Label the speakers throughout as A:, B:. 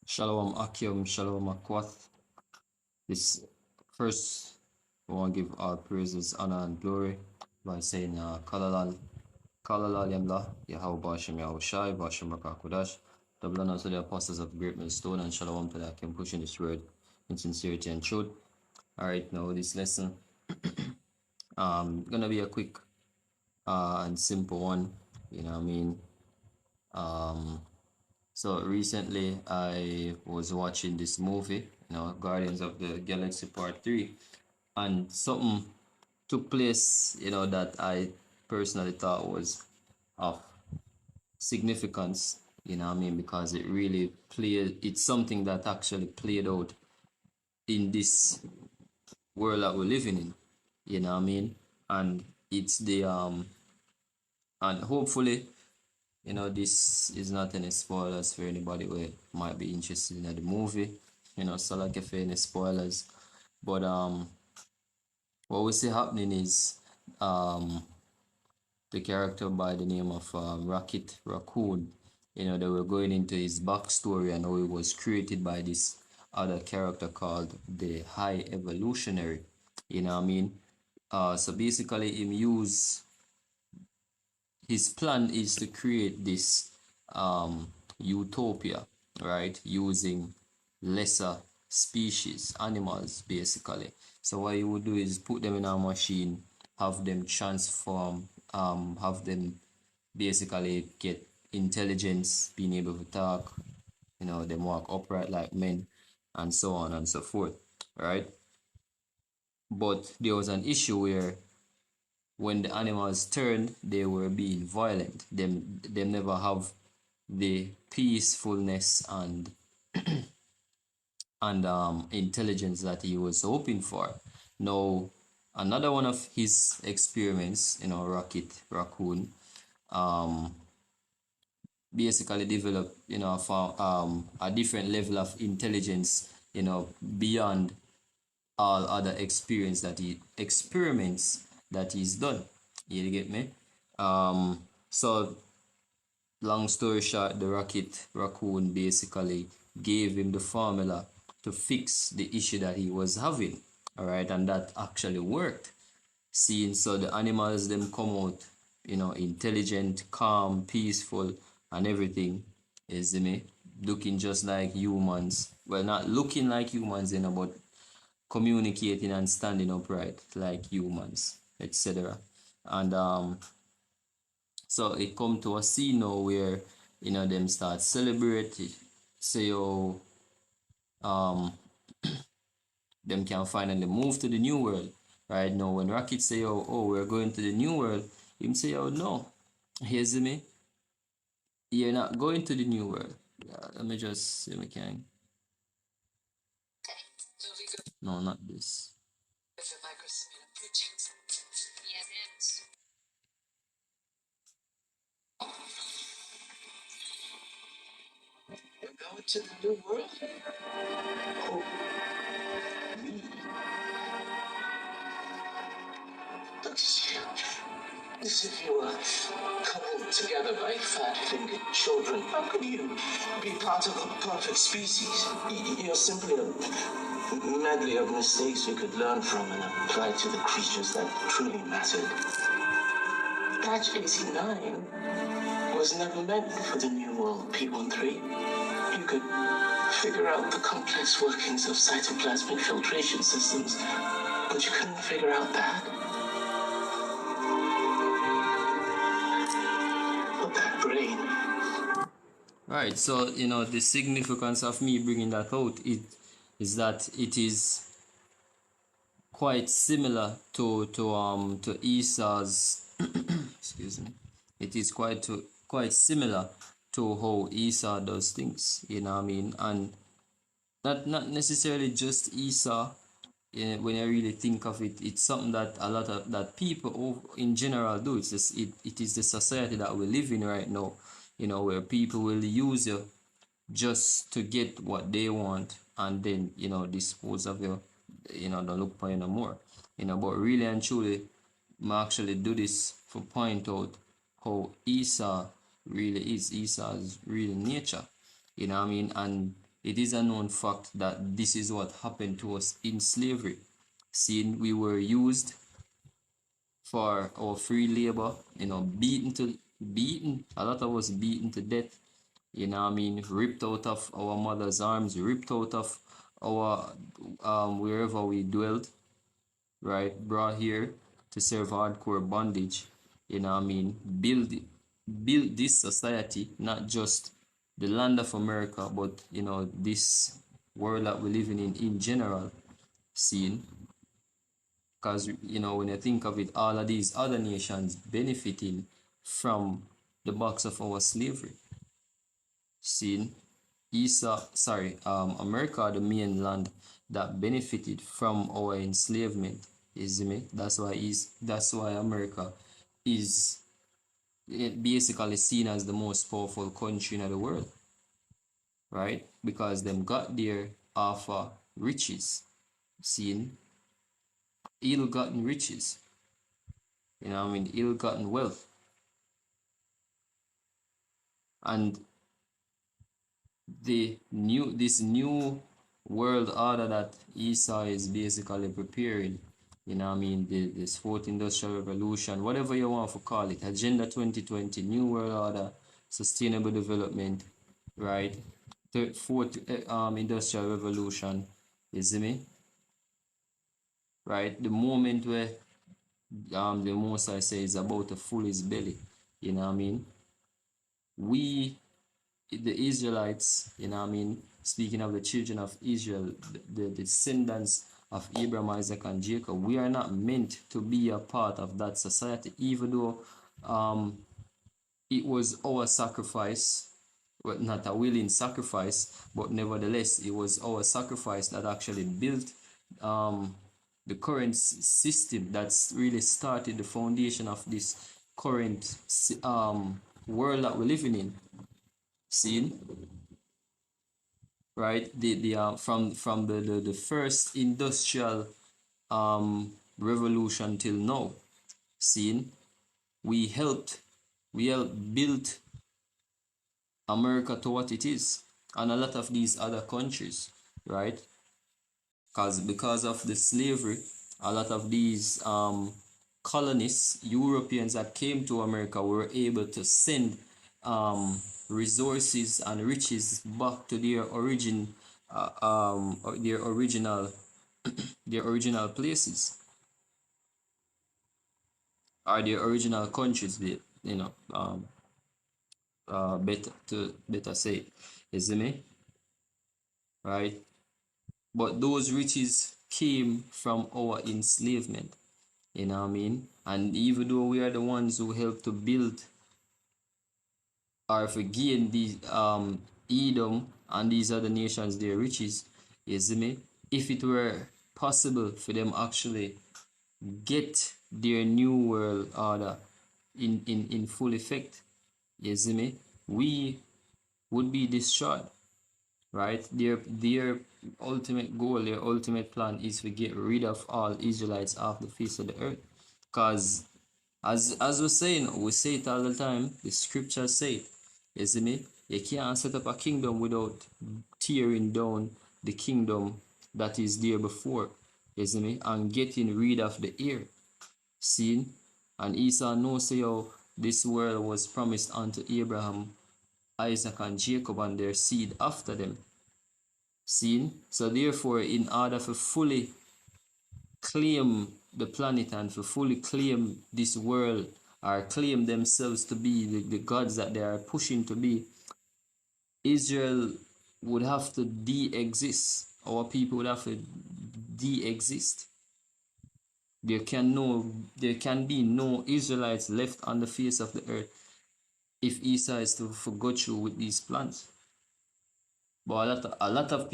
A: Shalom Akim, Shalom Akwath. This first, I want to give all praises, honor, and glory by saying Kalalal Yamla, Yahweh Bashem Yahweh Shai, Bashem Rakakudash. Double honor to the apostles of Great Millstone, and Shalom to the Akim pushing this word in sincerity and truth. Alright, now this lesson, gonna be a quick and simple one, you know what I mean? Um, So recently I was watching this movie, Guardians of the Galaxy Part 3, and something took place, that I personally thought was of significance, because it really it's something that actually played out in this world that we're living in, and it's and hopefully, this is not any spoilers for anybody who might be interested in the movie. So like if any spoilers. But what we see happening is the character by the name of Rocket Raccoon, they were going into his backstory and how he was created by this other character called the High Evolutionary. You know what I mean? So basically him use his plan is to create this utopia, right? Using lesser species, animals, basically. So what you would do is put them in a machine, have them transform, have them basically get intelligence, being able to talk, them walk upright like men, and so on and so forth, right? But there was an issue where when the animals turned, they were being violent. Them never have the peacefulness and intelligence that he was hoping for. Now, another one of his experiments, Rocket Raccoon, um, basically developed, for a different level of intelligence, beyond all other experiments that he's done. You get me? So long story short, the Rocket Raccoon basically gave him the formula to fix the issue that he was having. All right, and that actually worked. Seeing so the animals them come out, intelligent, calm, peaceful, and everything is me looking just like humans. Well, not looking like humans, but communicating and standing upright like humans, etc. And so it come to a scene now where them start celebrating, say oh um them can finally move to the new world. Right now when Rocket say oh we're going to the new world, him say oh no, here's me, you're not going to the new world. Let me just see if I can. No, not this.
B: We're going to the new world? Oh, me? Look, as if you were coupled together by fat-fingered children. How could you be part of a perfect species? You're simply a medley of mistakes we could learn from and apply to the creatures that truly mattered. Patch 89 was never meant for the New World P13. You could figure out the complex workings of cytoplasmic filtration systems, but you couldn't figure out that. But that brain.
A: Right, so the significance of me bringing that out is that it is quite similar to Esau's excuse me. It is quite similar to how Esau does things, what I mean? And not necessarily just Esau. When I really think of it, it's something that a lot of that people in general do. It's just, it is the society that we live in right now, where people will use you just to get what they want, and then dispose of you, don't look for you no more, but really and truly I actually do this for point out how Esau really is, Esau's real nature, what I mean? And it is a known fact that this is what happened to us in slavery. Seeing we were used for our free labor, beaten, a lot of us beaten to death, ripped out of our mother's arms, ripped out of our wherever we dwelt, right? Brought here to serve hardcore bondage, build this society, not just the land of America, but this world that we're living in general, seen. Because when you think of it, all of these other nations benefiting from the box of our slavery. Seen America, the main land that benefited from our enslavement. Is me? That's why America is basically seen as the most powerful country in the world, right? Because them got there off riches, seen ill-gotten riches, ill-gotten wealth, and this new world order that Esau is basically preparing, this fourth industrial revolution, whatever you want to call it, Agenda 2020, new world order, sustainable development, right? Fourth industrial revolution, you see me? Right? The moment where the Most I say is about to full his belly, we, the Israelites, speaking of the children of Israel, the descendants of Abraham, Isaac, and Jacob, we are not meant to be a part of that society, even though it was our sacrifice, well, not a willing sacrifice, but nevertheless, it was our sacrifice that actually built the current system that's really started the foundation of this current world that we're living in. Seen, right? From the first industrial revolution till now, seen, we helped build America to what it is, and a lot of these other countries, right? Because of the slavery, a lot of these colonists, Europeans that came to America, were able to send resources and riches back to their original their original places, or their original countries, better say, you see me, right? But those riches came from our enslavement, and even though we are the ones who helped to build or if gain these Edom and these other nations their riches, you see me, if it were possible for them actually get their new world order in full effect, you see me, we would be destroyed, right? Their ultimate goal, their ultimate plan is to get rid of all Israelites off the face of the earth. Because as we're saying, we say it all the time, the scriptures say it, you see me, you can't set up a kingdom without tearing down the kingdom that is there before, you see me, and getting rid of the heir. See, and Esau knows how this world was promised unto Abraham, Isaac, and Jacob and their seed after them. See, so therefore, in order to fully claim the planet and to fully claim this world, or claim themselves to be the gods that they are pushing to be, Israel would have to de-exist. Our people would have to de-exist. There can be no Israelites left on the face of the earth if Esau is to go through with these plans. But a lot of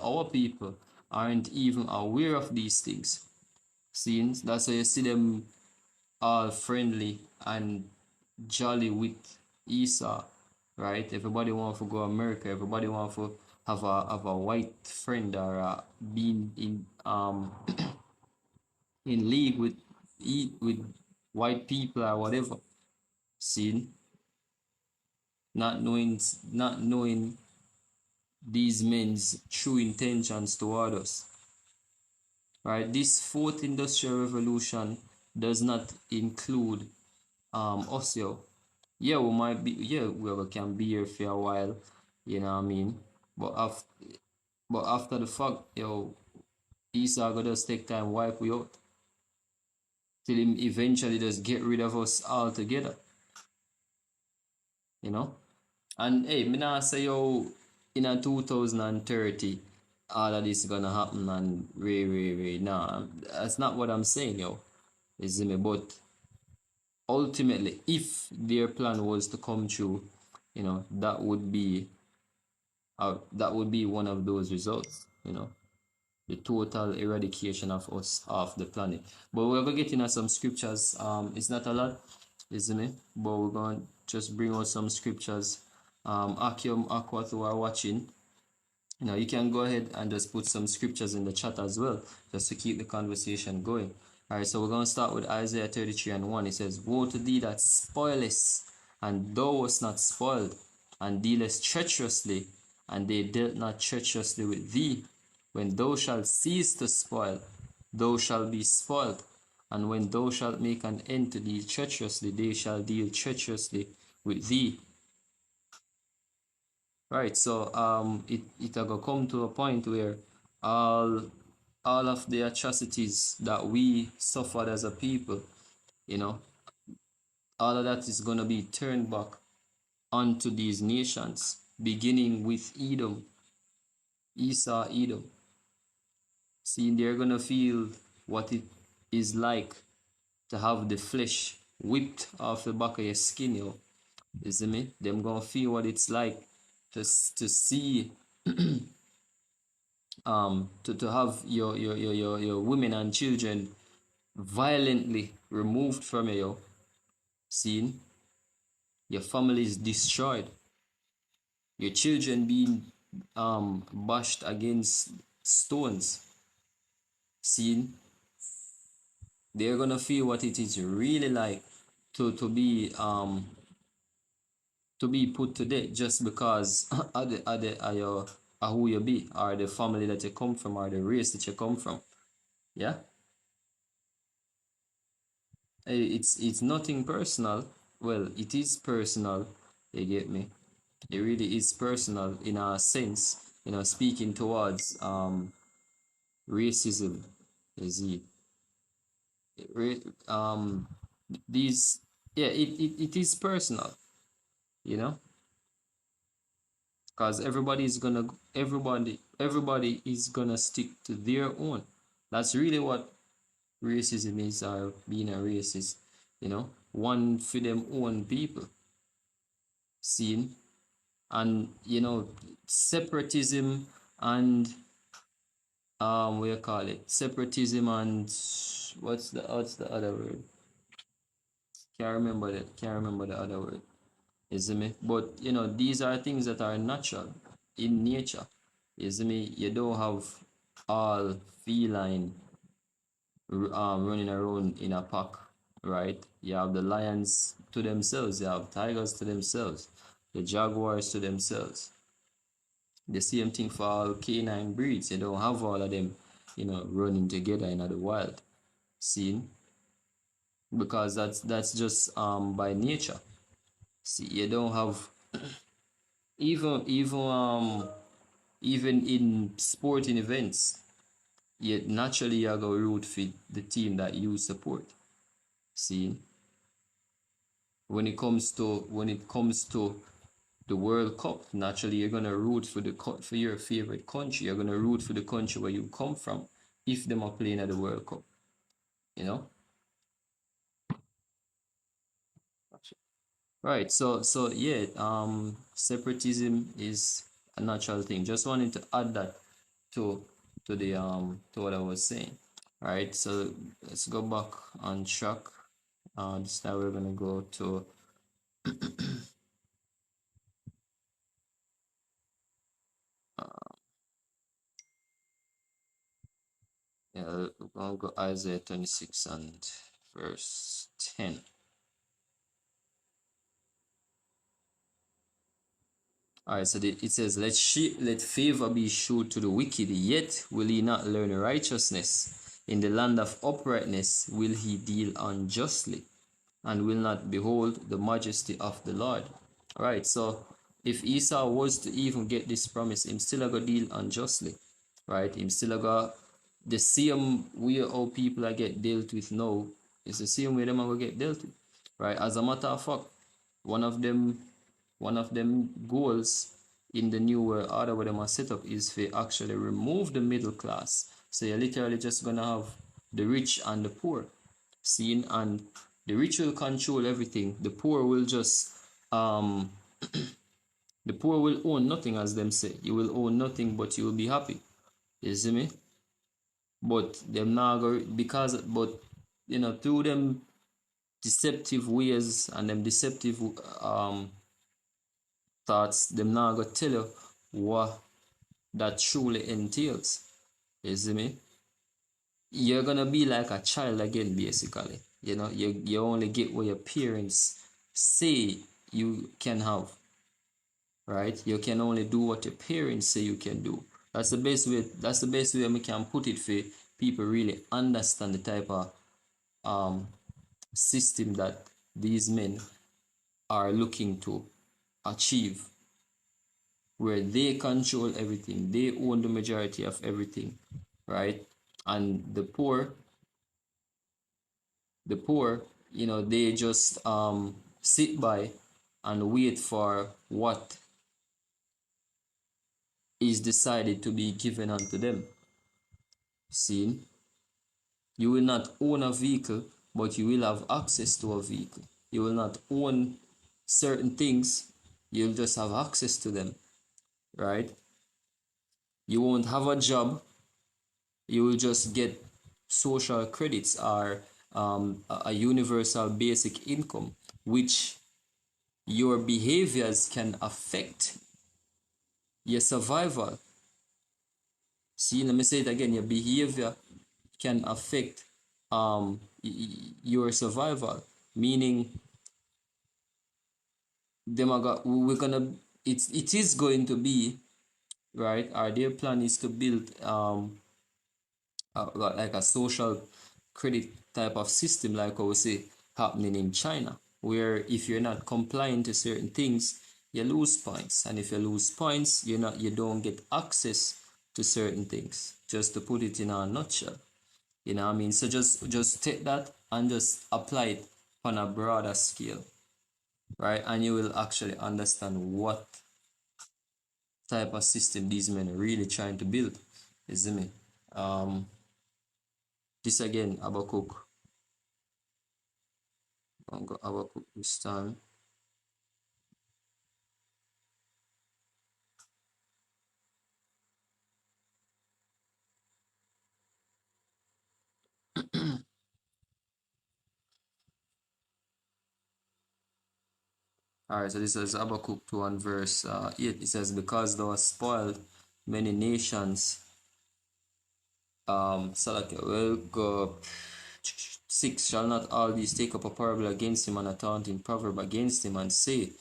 A: our people aren't even aware of these things. See, that's why you see them all friendly and jolly with Esau, right? Everybody wants to go America. Everybody wants to have a white friend, or being in in league with white people or whatever. See, not knowing these men's true intentions toward us. Right? This fourth industrial revolution does not include us, yo. Yeah, we might be, yeah, we can be here for a while, you know what I mean? But after, but after the fact, yo, Esau gonna just take time wipe we out till him eventually just get rid of us altogether, you know? And hey, me not say yo in a 2030 all of this gonna happen and nah, that's not what I'm saying, yo. You see me? But ultimately, if their plan was to come true, you know, that would be one of those results, you know, the total eradication of us off the planet. But we're gonna get into some scriptures. It's not a lot, isn't it? But we're gonna just bring out some scriptures. Akim Akwat who are watching, you know, you can go ahead and just put some scriptures in the chat as well, just to keep the conversation going. All right, so we're going to start with Isaiah 33 and 1. It says, woe to thee that spoilest, and thou wast not spoiled, and dealest treacherously, and they dealt not treacherously with thee. When thou shalt cease to spoil, thou shalt be spoiled. And when thou shalt make an end to deal treacherously, they shall deal treacherously with thee. Right, so it will come to a point where all all of the atrocities that we suffered as a people, you know, all of that is gonna be turned back onto these nations, beginning with Edom, Esau, Edom. See, they're gonna feel what it is like to have the flesh whipped off the back of your skin, yo. You see me? Them gonna feel what it's like to see to have your women and children violently removed from you, seen your family is destroyed, your children being bashed against stones, seen, they're gonna feel what it is really like to be put to death just because of your of who you be, or the family that you come from, or the race that you come from. Yeah. It's nothing personal. Well, it is personal. You get me? It really is personal in a sense. You know, speaking towards racism. You see, um these, yeah, it is personal. You know, because everybody is gonna stick to their own. That's really what racism is, or being a racist. You know, one for them own people. Seen. And you know, separatism and what you call it, separatism and what's the other word, can't remember the other word, you see me? But you know, these are things that are natural in nature, you see me? You don't have all feline running around in a pack, right? You have the lions to themselves, you have tigers to themselves, the jaguars to themselves. The same thing for all canine breeds. You don't have all of them, you know, running together in the wild. Seen? Because that's just by nature. See, you don't have even in sporting events, yet naturally you go root for the team that you support. See? When it comes to the World Cup, naturally you're gonna root for for your favorite country. You're gonna root for the country where you come from if them are playing at the World Cup. You know? Right. So yeah, separatism is a natural thing. Just wanted to add that to to what I was saying. All right. So let's go back on track. This time we're gonna go to yeah, we're gonna go Isaiah 26 and verse 10. All right, so it says, let favor be shewed to the wicked, yet will he not learn righteousness. In the land of uprightness will he deal unjustly, and will not behold the majesty of the Lord. All right, so if Esau was to even get this promise, him still a go deal unjustly, right? Him still a go the same way how people are get dealt with now. It's the same way them are gonna get dealt with, right? As a matter of fact, one of them goals in the new world order where them are set up is to actually remove the middle class. So you're literally just gonna have the rich and the poor seen, and the rich will control everything. The poor will just um the poor will own nothing, as them say. You will own nothing, but you will be happy. You see me? But them now go because but through them deceptive ways and them deceptive um thoughts, them now go tell you what that truly entails. You see me? You're gonna be like a child again, basically. You only get what your parents say you can have, right? You can only do what your parents say you can do. That's the best way we can put it for people really understand the type of um system that these men are looking to achieve, where they control everything, they own the majority of everything, right? And the poor, they just sit by and wait for what is decided to be given unto them. See, you will not own a vehicle, but you will have access to a vehicle. You will not own certain things, you'll just have access to them, right? You won't have a job, you will just get social credits or a universal basic income, which your behaviors can affect your survival. See, let me say it again. Your behavior can affect your survival. Meaning, we're gonna it is going to be right. Our their plan is to build like a social credit type of system, like I would say happening in China, where if you're not complying to certain things, you lose points, and if you lose points, you don't get access to certain things. Just to put it in a nutshell, what I mean. So just take that and just apply it on a broader scale, right? And you will actually understand what type of system these men are really trying to build. Is me. Um, this again, Habakkuk. I'm going Habakkuk this time. All right, so this is Habakkuk 2 and verse 8. It says, because thou hast spoiled many nations. Salakia, well, go 6. Shall not all these take up a parable against him and a taunting proverb against him, and say,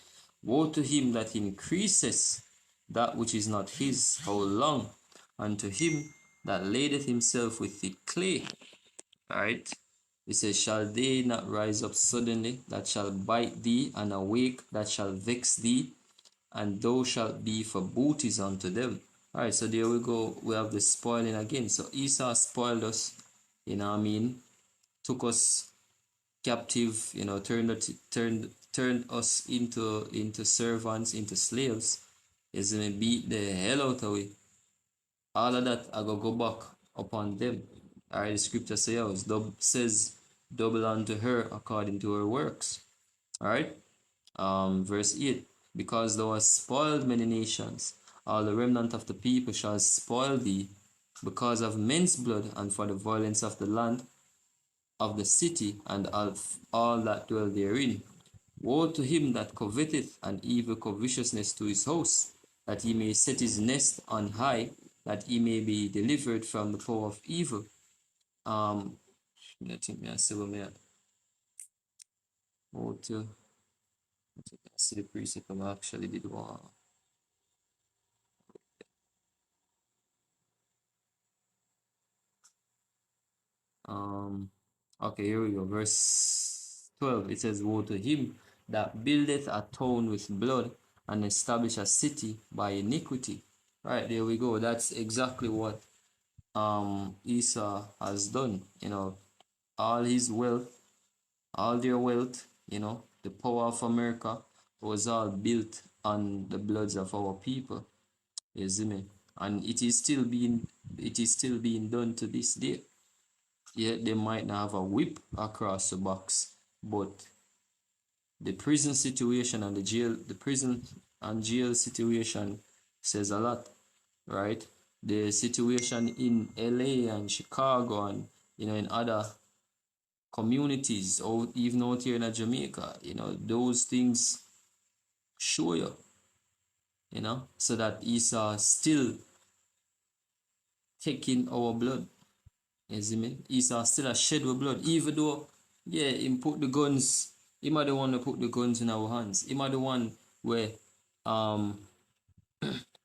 A: woe to him that increases that which is not his, how long? And to him that ladeth himself with the clay. All right. It says, shall they not rise up suddenly that shall bite thee, and awake that shall vex thee, and thou shalt be for booties unto them. All right, so there we go. We have the spoiling again. So Esau spoiled us, what I mean, took us captive, turned us into servants, into slaves. Is gonna beat the hell out of we. All of that I go back upon them. All right, the scripture says double unto her according to her works. All right. Verse 8. Because thou hast spoiled many nations, all the remnant of the people shall spoil thee, because of men's blood, and for the violence of the land, of the city, and of all that dwell therein. Woe to him that coveteth an evil covetousness to his house, that he may set his nest on high, that he may be delivered from the power of evil. I think me I say what me woe to. I think I see the precept I actually did one. Um, okay, here we go. Verse 12. It says, woe to him that buildeth a town with blood and establish a city by iniquity. Right, there we go. That's exactly what Esau has done. All his wealth, all their wealth, the power of America was all built on the bloods of our people. You see me? And it is still being done to this day. Yeah, they might not have a whip across the box, but the prison situation and the prison and jail situation says a lot, right? The situation in LA and Chicago and in other communities, or even out here in Jamaica, those things show you, so that Esau still taking our blood. You see me? Esau still a shed with blood, even though, yeah, him put the guns, he might the one to put the guns in our hands. He might the one where um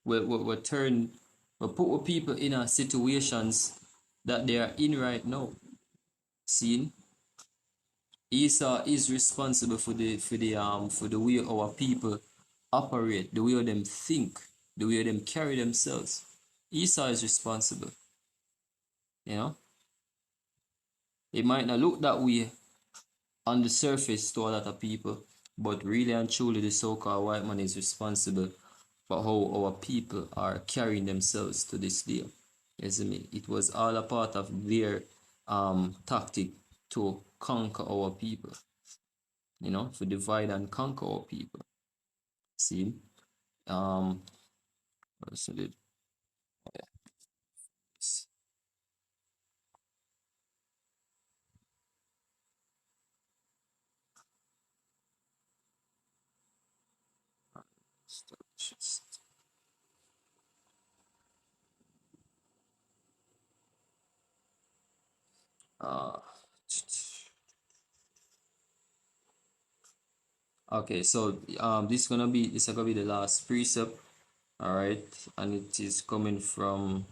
A: we turn we put people in a situations that they are in right now. Seeing Esau is responsible for the way our people operate, the way them think, the way them carry themselves. Esau is responsible, you know. It might not look that way on the surface to a lot of people, but really and truly the so-called white man is responsible for how our people are carrying themselves to this day. You see me? It was all a part of their tactic to conquer our people, to divide and conquer our people. See? Um so did this. Uh, okay, so this is gonna be the last precept, all right, and it's coming from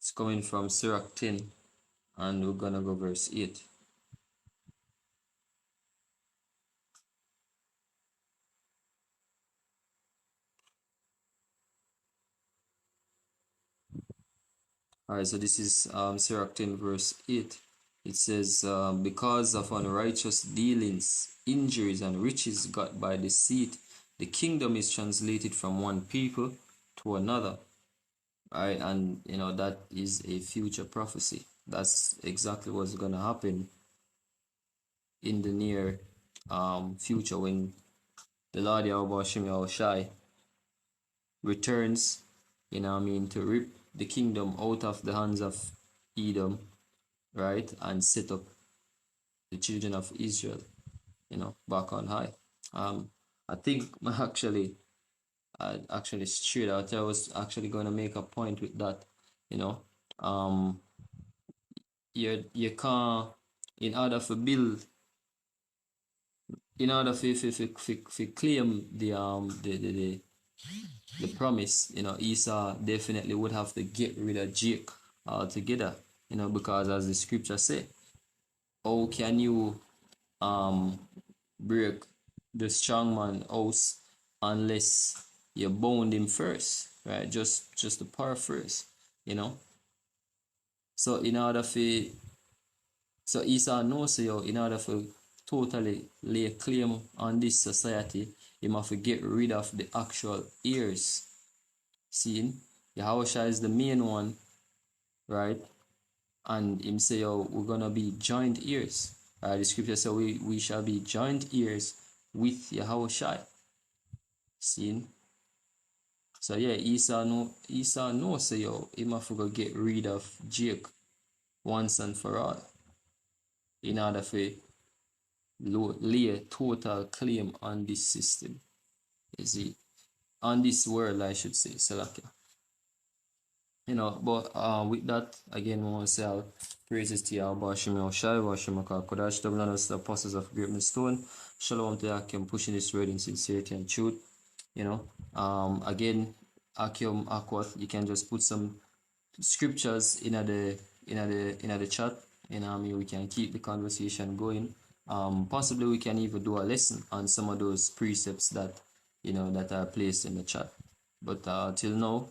A: Sirach 10, and we're gonna go verse 8. All right, so this is Sirach 10 verse 8. It says, because of unrighteous dealings, injuries, and riches got by deceit, the kingdom is translated from one people to another. All right, and that is a future prophecy. That's exactly what's gonna happen in the near future when the Lord Yahweh Shem Yahushai returns, to rip the kingdom out of the hands of Edom, right, and set up the children of Israel, back on high. I think actually straight out, I was actually gonna make a point with that, you know. Um, you can't in order for build in order for claim the promise, Esau definitely would have to get rid of Jake altogether, because as the scripture say, how can you um break the strong man house unless you bound him first, right? Just to paraphrase, you know. So in order for so Esau knows, in order for totally lay claim on this society, you must get rid of the actual heirs. Seeing Yahushua is the main one, right? And him say, oh, we're gonna be joint heirs. The scripture says we shall be joint heirs with Yahushua. Seeing? So yeah, Esau knows, say, yo, he must go get rid of Jake once and for all in order for lay a total claim on this system. You see? On this world, I should say, Salakia. But with that, again, we want to say our praises to Yahweh Shem Shai, Hashem Kodash, double honors to the apostles of Great Stone. Shalom to Akim, pushing this word in sincerity and truth. Again, Akim Akwat, you can just put some scriptures in the chat. You know what I mean? We can keep the conversation going. Possibly we can even do a lesson on some of those precepts that that are placed in the chat. But till now,